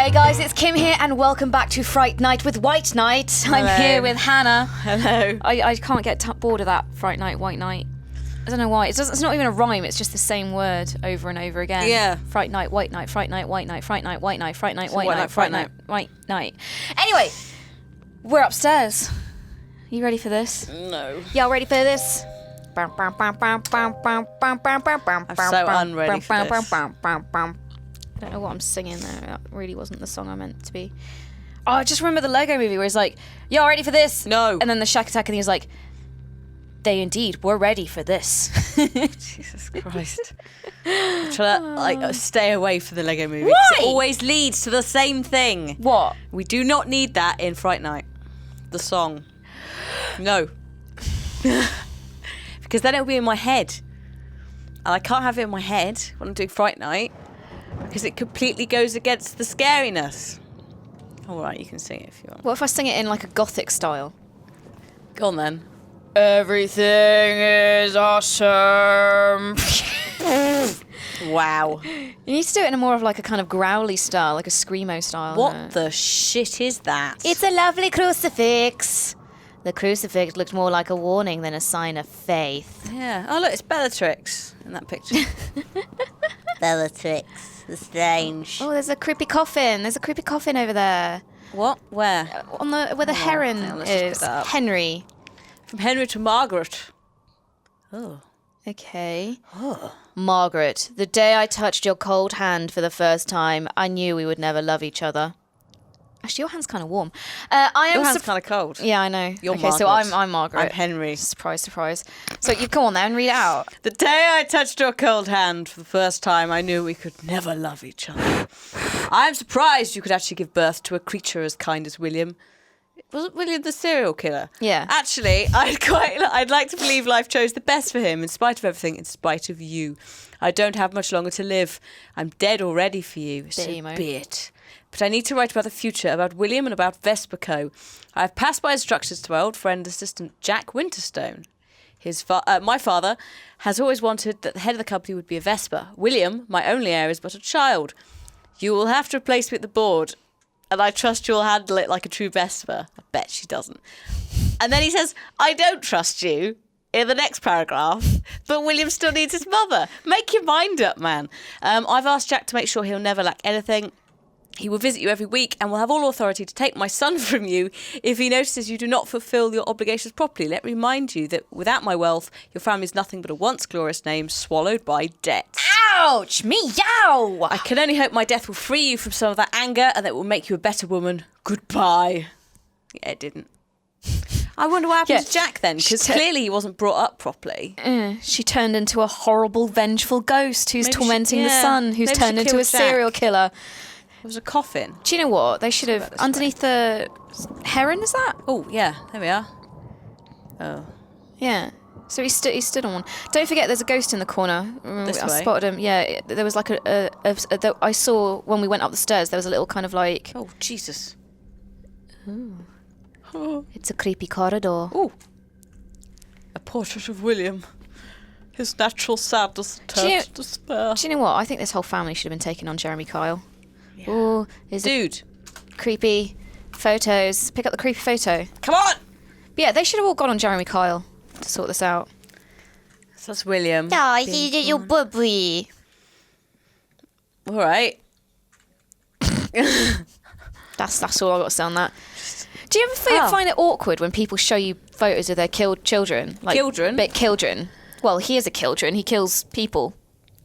Hi guys, it's Kim here and welcome back to Fright Night with White Night. Hello. I'm here with Hannah. Hello. I can't get bored of that Fright Night, White Night. I don't know why. It's not even a rhyme, it's just the same word over and over again. Yeah. Fright Night, White Night, Fright Night, White Night, Fright Night, White Night, Fright Night, So White Night, Fright Night, White Night. Anyway, we're upstairs. You ready for this? No. Y'all ready for this? I'm so unready for this. I don't know what I'm singing there. That really wasn't the song I meant to be. Oh, I just remember the Lego movie where he's like, y'all ready for this? No. And then the Shack Attack and he was like, they indeed were ready for this. Jesus Christ. I'm trying to stay away from the Lego movie. Why? 'Cause it always leads to the same thing. What? We do not need that in Fright Night. The song. No. Because then it'll be in my head. And I can't have it in my head when I'm doing Fright Night. Because it completely goes against the scariness. All right, you can sing it if you want. What if I sing it in like a gothic style? Go on then. Everything is awesome. Wow. You need to do it in a more of like a kind of growly style, like a screamo style. What the shit is that? It's a lovely crucifix. The crucifix looked more like a warning than a sign of faith. Yeah. Oh, look, it's Bellatrix in that picture. Bellatrix. The strange. Oh, there's a creepy coffin. There's a creepy coffin over there. What? Where? On the where the heron hang on, let's just is. pick that up. Henry. From Henry to Margaret. Oh. Okay. Oh. Margaret, the day I touched your cold hand for the first time, I knew we would never love each other. Actually, your hand's kind of warm. Your hand's kind of cold. Yeah, I know. You're okay, so Margaret. I'm Margaret. I'm Henry. Surprise, surprise. So you come on there and read it out. The day I touched your cold hand for the first time, I knew we could never love each other. I'm surprised you could actually give birth to a creature as kind as William. Was it William the serial killer? Yeah. Actually, I'd like to believe life chose the best for him, in spite of everything, in spite of you. I don't have much longer to live. I'm dead already for you, so emo. be it. But I need to write about the future, about William and about Vesper Co. I have passed my instructions to my old friend, assistant Jack Winterstone. My father has always wanted that the head of the company would be a Vesper. William, my only heir, is but a child. You will have to replace me at the board, and I trust you'll handle it like a true Vesper. I bet she doesn't. And then he says, I don't trust you, in the next paragraph, but William still needs his mother. Make your mind up, man. I've asked Jack to make sure he'll never lack anything. He will visit you every week and will have all authority to take my son from you if he notices you do not fulfil your obligations properly. Let me remind you that without my wealth, your family is nothing but a once glorious name swallowed by debt. Ouch! Meow! I can only hope my death will free you from some of that anger and that it will make you a better woman. Goodbye. Yeah, it didn't. I wonder what happened to Jack then, because clearly he wasn't brought up properly. She turned into a horrible, vengeful ghost who's Maybe tormenting the son, who's Maybe turned she into a killed serial Jack. killer. There was a coffin. Do you know what? They should have, underneath the heron, is that? Oh, yeah, there we are. Oh. Yeah. So he stood on one. Don't forget, there's a ghost in the corner. This I way? spotted him. Yeah, there was like I saw when we went up the stairs. There was a little kind of like. Oh, Jesus. It's a creepy corridor. Oh. A portrait of William. His natural sadness turned to despair. Do you know what? I think this whole family should have been taken on Jeremy Kyle. Yeah. Oh, is it Dude. creepy photos? Pick up the creepy photo. Come on! But yeah, they should have all gone on Jeremy Kyle to sort this out. So that's William. Oh, he's a little bubby. All right. That's all I got to say on that. Do you ever find it awkward when people show you photos of their killed children? Like, Children? But children. Well, he is a children. He kills people.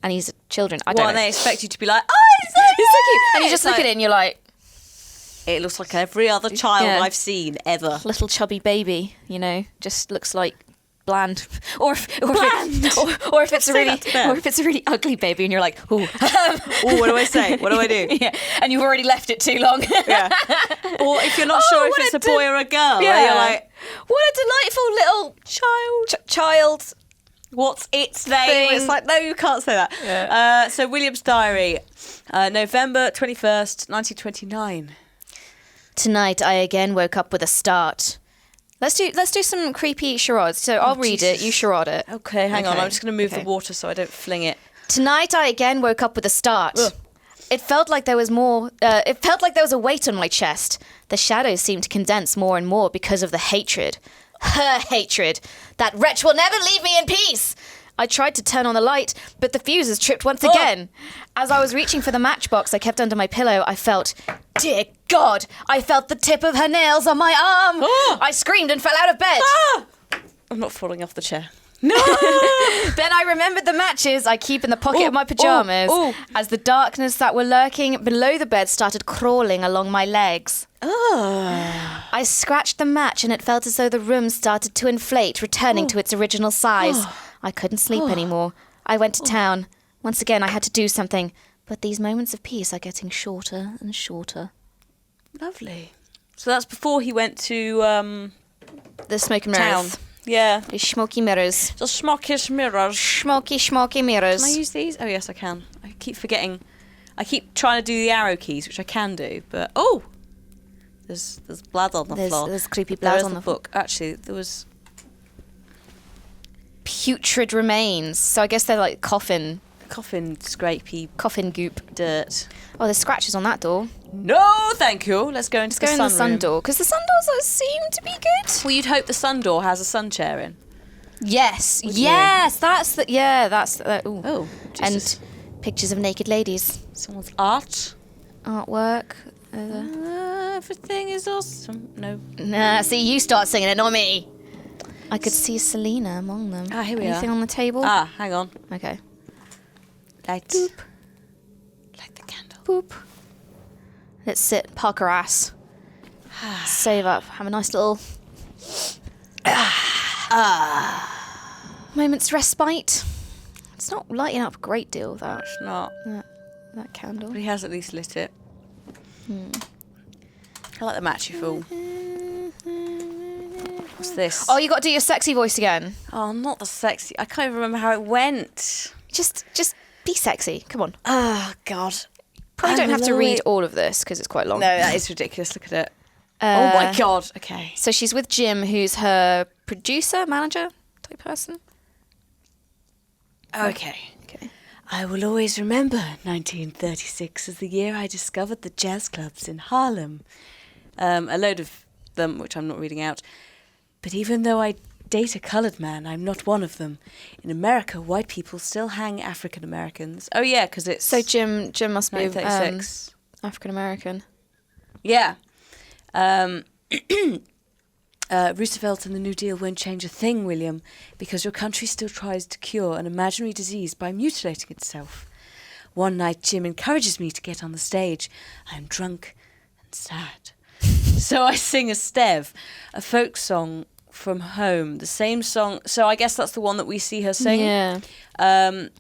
And he's children. I don't Well, know. and they expect you to be like, oh, it's so He's so cute. And you It's just look like- at it and you're like, It looks like every other child Yeah. I've seen ever. little chubby baby, you know, just looks like bland. Or if it's Say that to them. or if it's a really ugly baby and you're like, ooh. Oh, what do I say? What do I do? Yeah. And you've already left it too long. Yeah. Or if you're not sure if what it's a a boy or a girl, Yeah. you're like, What a delightful little child. what's its name? Thing. It's like, no, you can't say that. Yeah. So William's diary, November 21st, 1929. Tonight I again woke up with a start. Let's do some creepy charades. So I'll read it, you charade it. Okay, hang on. Okay, I'm just going to move okay. the water so I don't fling it. Tonight I again woke up with a start. Ugh. It felt like there was more. It felt like there was a weight on my chest. The shadows seemed to condense more and more because of the hatred. Her hatred. That wretch will never leave me in peace. I tried to turn on the light, but the fuses tripped once again. As I was reaching for the matchbox I kept under my pillow, I felt, dear God, I felt the tip of her nails on my arm. I screamed and fell out of bed. I'm not falling off the chair. No! Then I remembered the matches I keep in the pocket of my pyjamas as the darkness that were lurking below the bed started crawling along my legs. I scratched the match and it felt as though the room started to inflate, returning to its original size. I couldn't sleep anymore. I went to town. Once again, I had to do something. But these moments of peace are getting shorter and shorter. Lovely. So that's before he went to The smoke and town. mirrors. Yeah. The smoky mirrors. The smokish mirrors. Smoky mirrors. Can I use these? Oh, yes, I can. I keep forgetting. I keep trying to do the arrow keys, which I can do, but... Oh! There's blood on the floor. There's creepy blood on the book. Actually, there was... Putrid remains. So I guess they're like coffin scrapey coffin goop. dirt. Oh, there's scratches on that door. No, thank you. Let's go into Let's go in the sun room. door, because the sun doors seem to be good. Well, you'd hope the sun door has a sun chair in. Yes, Would yes, that's the ooh. Oh, Jesus. And pictures of naked ladies, Someone's art. artwork. Everything is awesome. No. Nah, see, you start singing it, not me. I could see Selena among them. Ah, here we Anything are. on the table? Ah, hang on. Okay. Light. Boop. Light the candle. Boop. Let's sit, park our ass. Save up. Have a nice little... Moment's respite. It's not lighting up a great deal, that It's not. candle. But he has at least lit it. I like the match, you fool. What's this? Oh, you got to do your sexy voice again. Oh, not the sexy. I can't even remember how it went. Just be sexy. Come on. Oh, God. Probably don't have to read all. all of this because it's quite long. No, that is ridiculous. Look at it. Oh, my God. Okay. So she's with Jim, who's her producer, manager type person. Okay. I will always remember 1936 as the year I discovered the jazz clubs in Harlem. A load of them, which I'm not reading out. But even though I date a coloured man, I'm not one of them. In America, white people still hang African Americans. Oh, yeah, because it's... So Jim must be 1936. African American. Yeah. Roosevelt and the New Deal won't change a thing, William, because your country still tries to cure an imaginary disease by mutilating itself. One night, Jim encourages me to get on the stage. I am drunk and sad. So I sing a stev, a folk song from home, the same song. So I guess that's the one that we see her sing. Yeah. But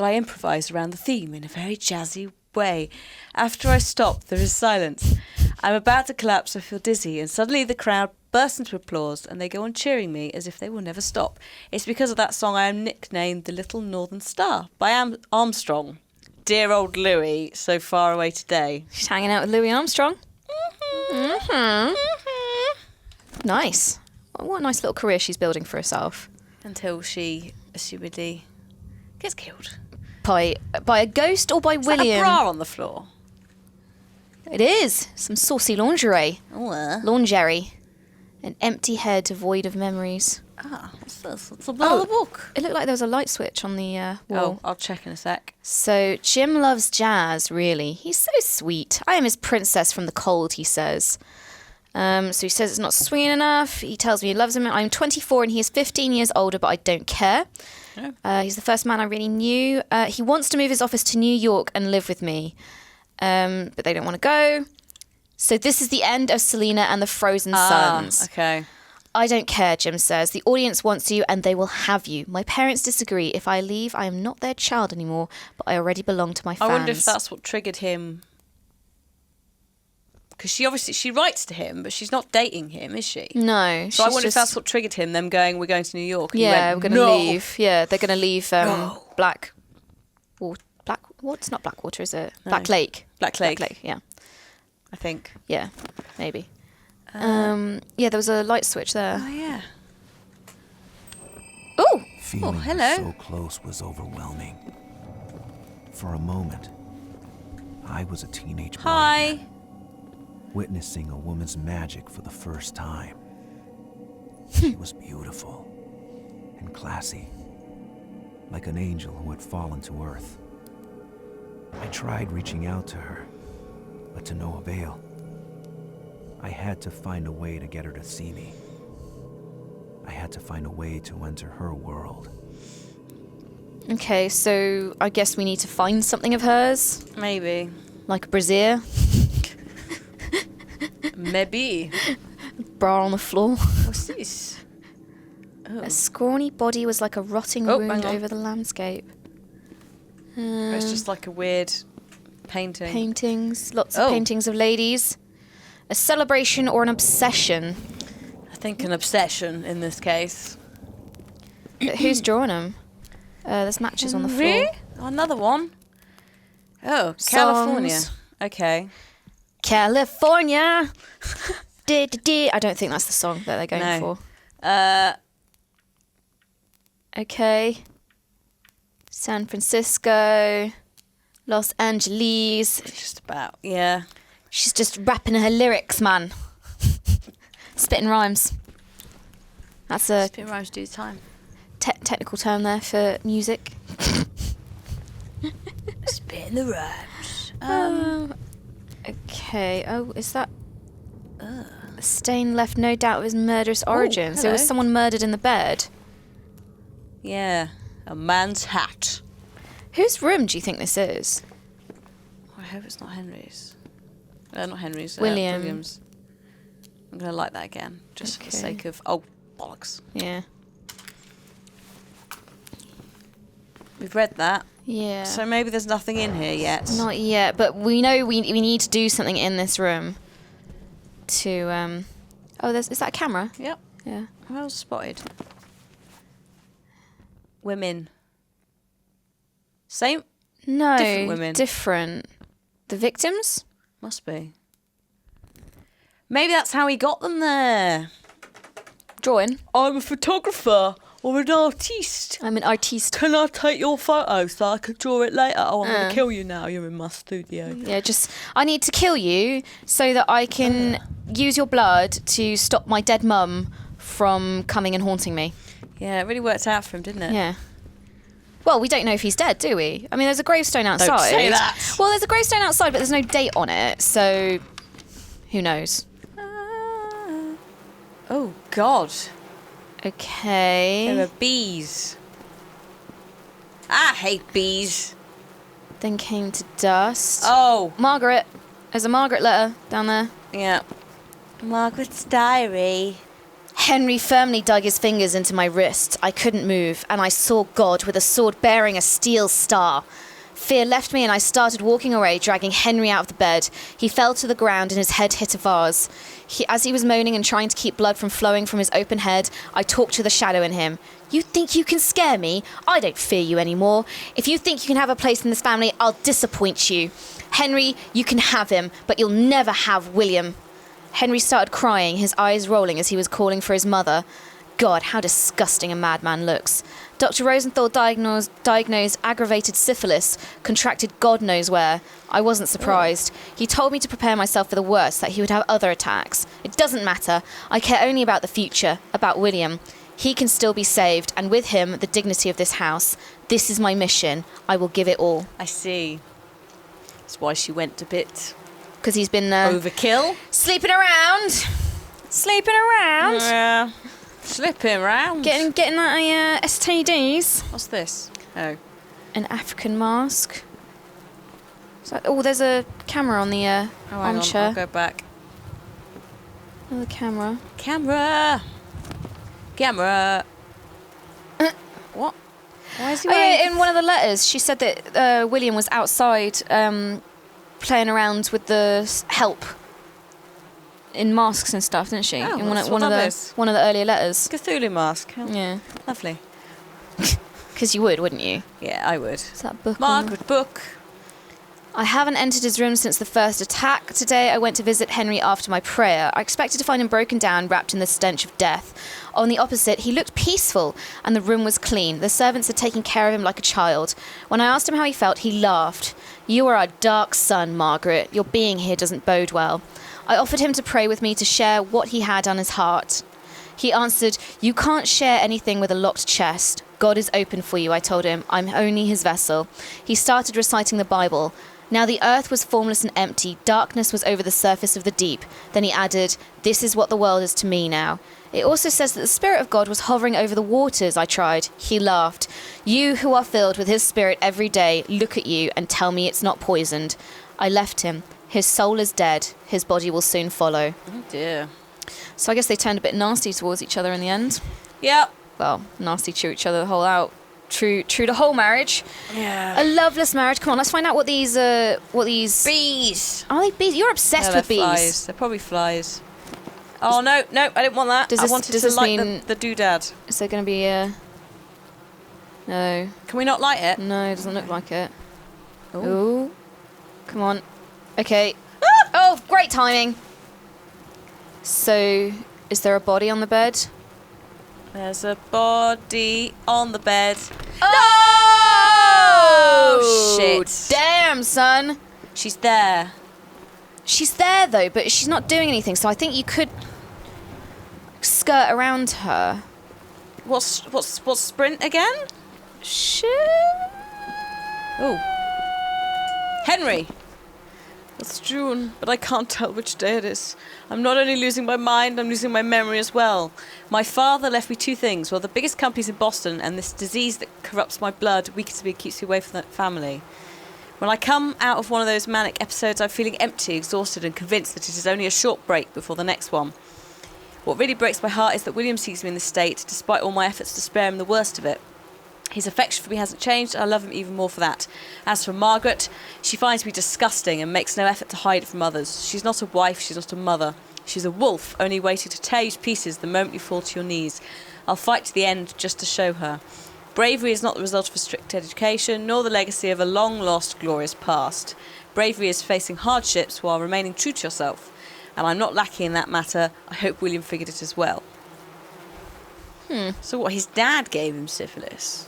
I improvise around the theme in a very jazzy way. After I stop, there is silence. I'm about to collapse, I feel dizzy, and suddenly the crowd bursts into applause and they go on cheering me as if they will never stop. It's because of that song I am nicknamed the Little Northern Star by Armstrong. Dear old Louis, so far away today. She's hanging out with Louis Armstrong. Nice. What a nice little career she's building for herself. Until she, assumedly, gets killed. By a ghost or by Is that William? a bra on the floor? It is. Some saucy lingerie. Oh, Lingerie. An empty head devoid of memories. what's this? It's a book. It looked like there was a light switch on the wall. Oh, I'll check in a sec. So, Jim loves jazz, really. He's so sweet. I am his princess from the cold, he says. So he says it's not swinging enough. He tells me he loves him. I'm 24 and he is 15 years older, but I don't care. Oh. He's the first man I really knew. He wants to move his office to New York and live with me. But they don't want to go. So this is the end of Selena and the Frozen Sons. Okay. I don't care, Jim says. The audience wants you and they will have you. My parents disagree. If I leave, I am not their child anymore, but I already belong to my fans. I wonder if that's what triggered him. Because she writes to him, but she's not dating him, is she? No. So I wonder if that's what triggered him, them going, we're going to New York. And Yeah, he went, we're going to "No." leave. Yeah, they're going to leave No. Black... It's not Blackwater, is it? No. Black Lake. Black Lake. Black Lake, yeah. I think. Yeah, maybe. Yeah, there was a light switch there. Oh, yeah. Ooh! Feeling hello. so close was overwhelming. For a moment, I was a teenage boy Hi. again, witnessing a woman's magic for the first time. She was beautiful and classy, like an angel who had fallen to earth. I tried reaching out to her, but to no avail. I had to find a way to get her to see me. I had to find a way to enter her world. Okay, so I guess we need to find something of hers, Maybe. like a brassiere, Maybe. bra on the floor. What's this? Oh. A scrawny body was like a rotting Oh, wound hang on. over the landscape. It's just like a weird painting. Paintings, lots of Oh. paintings of ladies. A celebration or an obsession. I think an obsession in this case. But who's drawing them? There's matches on the floor. Really? Oh, another one. Oh, California. Songs. Okay. California. I don't think that's the song that they're going No. for. Okay. San Francisco. Los Angeles. Just about. Yeah. She's just rapping her lyrics, man. Spitting rhymes. That's a Spin rhymes do time. technical term there for music. Spin the rhymes. Okay. Oh, is that... A stain left no doubt of his murderous origins. There was hello. someone murdered in the bed. Yeah. A man's hat. Whose room do you think this is? I hope it's not Henry's. Not Henry's. William. William's. I'm going to like that again, just for the Okay. sake of... Oh, bollocks. Yeah. We've read that. Yeah. So maybe there's nothing in here yet. Not yet, but we know we need to do something in this room to Oh, is that a camera? Yep. Yeah. Well spotted. Women. Same? No. Different women. Different. The victims? Must be. Maybe that's how he got them there. Drawing. I'm a photographer or an artiste. I'm an artiste. Can I take your photo so I can draw it later? Oh, I'm going to kill you now. You're in my studio. Yeah, I need to kill you so that I can use your blood to stop my dead mum from coming and haunting me. Yeah, it really worked out for him, didn't it? Yeah. Well, we don't know if he's dead, do we? I mean, there's a gravestone outside. Don't say that. Well, there's a gravestone outside, but there's no date on it, so who knows? Oh, God. Okay. There are bees. I hate bees. Then came to dust. Oh. Margaret. There's a Margaret letter down there. Yeah. Margaret's diary. Henry firmly dug his fingers into my wrist. I couldn't move, and I saw God with a sword bearing a steel star. Fear left me, and I started walking away, dragging Henry out of the bed. He fell to the ground, and his head hit a vase. As he was moaning and trying to keep blood from flowing from his open head, I talked to the shadow in him. You think you can scare me? I don't fear you anymore. If you think you can have a place in this family, I'll disappoint you. Henry, you can have him, but you'll never have William. Henry started crying, his eyes rolling as he was calling for his mother. God, how disgusting a madman looks. Dr. Rosenthal diagnosed aggravated syphilis, contracted God knows where. I wasn't surprised. He told me to prepare myself for the worst, that he would have other attacks. It doesn't matter. I care only about the future, about William. He can still be saved, and with him, the dignity of this house. This is my mission. I will give it all. I see. That's why she went a bit... Because he's been overkill? Sleeping around. Yeah. Slipping around. Getting that STDs. What's this? Oh. An African mask. There's a camera on the Hang on, armchair. I'll go back. Another camera. Camera. What? Why is he Oh, wearing... yeah, in one of the letters, she said that William was outside playing around with the help in masks and stuff, didn't she? Oh, in that's one what of that the is. one of the earlier letters. Cthulhu mask. How Yeah, lovely. because you would, wouldn't you? Yeah, I would. Is that book? Margaret book. I haven't entered his room since the first attack. Today I went to visit Henry after my prayer. I expected to find him broken down, wrapped in the stench of death. On the opposite, he looked peaceful, and the room was clean. The servants had taken care of him like a child. When I asked him how he felt, he laughed. You are a dark son, Margaret. Your being here doesn't bode well. I offered him to pray with me to share what he had on his heart. He answered, you can't share anything with a locked chest. God is open for you, I told him. I'm only his vessel. He started reciting the Bible. Now the earth was formless and empty. Darkness was over the surface of the deep. Then he added, this is what the world is to me now. It also says that the Spirit of God was hovering over the waters, I tried. He laughed. You who are filled with his Spirit every day, look at you and tell me it's not poisoned. I left him. His soul is dead. His body will soon follow. Oh dear. So I guess they turned a bit nasty towards each other in the end. Yep. Well, nasty to each other the whole out. True to whole marriage. Yeah. A loveless marriage. Come on, let's find out what these bees. Are they bees? You're obsessed with bees. Flies. They're probably flies. Oh no, I didn't want that. I wanted to light the doodad. Is there going to be a... No. Can we not light it? No, it doesn't look like it. Ooh. Ooh. Come on. Okay. Oh, great timing. So, is there a body on the bed? There's a body on the bed. Oh, shit. Damn, son. She's there. She's there, though, but she's not doing anything, so I think you could skirt around her. What's sprint again? Shit. Oh. Henry. It's June, but I can't tell which day it is. I'm not only losing my mind, I'm losing my memory as well. My father left me two things. Well, the biggest companies in Boston and this disease that corrupts my blood, weakens me, keeps me away from that family. When I come out of one of those manic episodes, I'm feeling empty, exhausted and convinced that it is only a short break before the next one. What really breaks my heart is that William sees me in this state, despite all my efforts to spare him the worst of it. His affection for me hasn't changed, and I love him even more for that. As for Margaret, she finds me disgusting and makes no effort to hide it from others. She's not a wife, she's not a mother. She's a wolf, only waiting to tear you to pieces the moment you fall to your knees. I'll fight to the end just to show her. Bravery is not the result of a strict education, nor the legacy of a long-lost, glorious past. Bravery is facing hardships while remaining true to yourself. And I'm not lacking in that matter. I hope William figured it as well. So what, his dad gave him syphilis?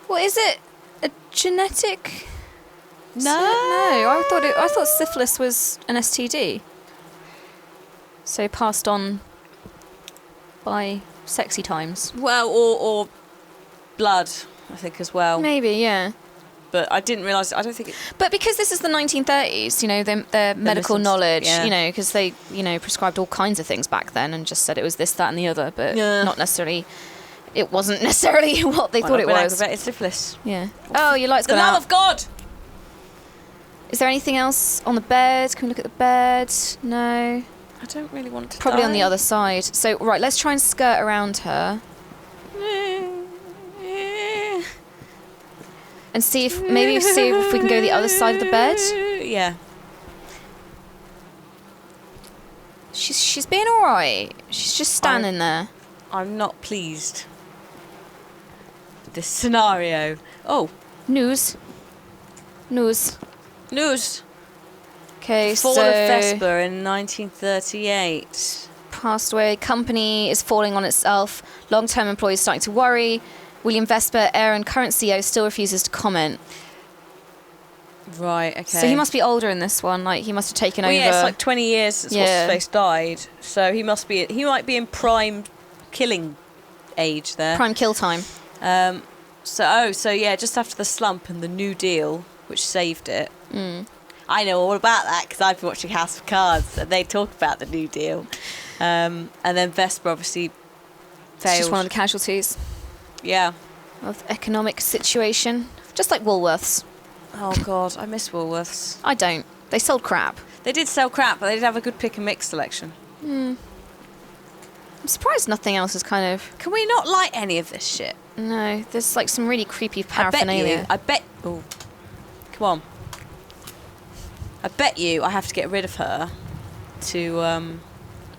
Well, is it a genetic? No, I thought syphilis was an STD. So passed on by sexy times. Well, or blood, I think as well. Maybe, yeah. But I didn't realise. I don't think. But because this is the 1930s, you know, their medical knowledge, yeah. you know, because they, you know, prescribed all kinds of things back then and just said it was this, that, and the other, but not necessarily. It wasn't necessarily what they thought it was. Aggravated syphilis. Yeah. Oh, your light's gone out. The love of God. Is there anything else on the bed? Can we look at the bed? No. I don't really want to. Probably on the other side. So right, let's try and skirt around her and see if we can go the other side of the bed. Yeah. She's being all right. She's just standing there. I'm not pleased with this scenario. Oh, News. Okay, Fall so of Vesper in 1938. passed away. Company is falling on itself. Long-term employees starting to worry. William Vesper, heir and current CEO, still refuses to comment. Right. Okay. So he must be older in this one. Like he must have taken over. Yeah, it's like 20 years since what's his face died. So he might be in prime killing age there. Prime kill time. So yeah, just after the slump and the New Deal, which saved it. I know all about that because I've been watching House of Cards and they talk about the New Deal. And then Vesper obviously failed. She's one of the casualties. Yeah. Of economic situation. Just like Woolworths. Oh God, I miss Woolworths. I don't. They sold crap. They did sell crap, but they did have a good pick and mix selection. I'm surprised nothing else is kind of... Can we not light any of this shit? No, there's like some really creepy paraphernalia. Oh, come on. I bet you I have to get rid of her to...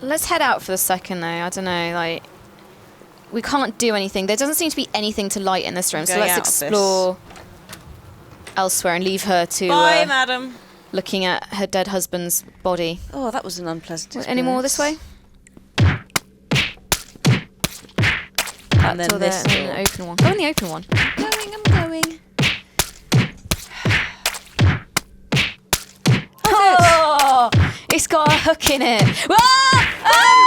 Let's head out for the second though. I don't know, like... We can't do anything. There doesn't seem to be anything to light in this room, so let's explore... elsewhere and leave her to Bye, madam. looking at her dead husband's body. Oh, that was an unpleasant experience. Any more this way? And then Or this the door. open one. Go in the open one. I'm going. Oh, it's got a hook in it. Ah!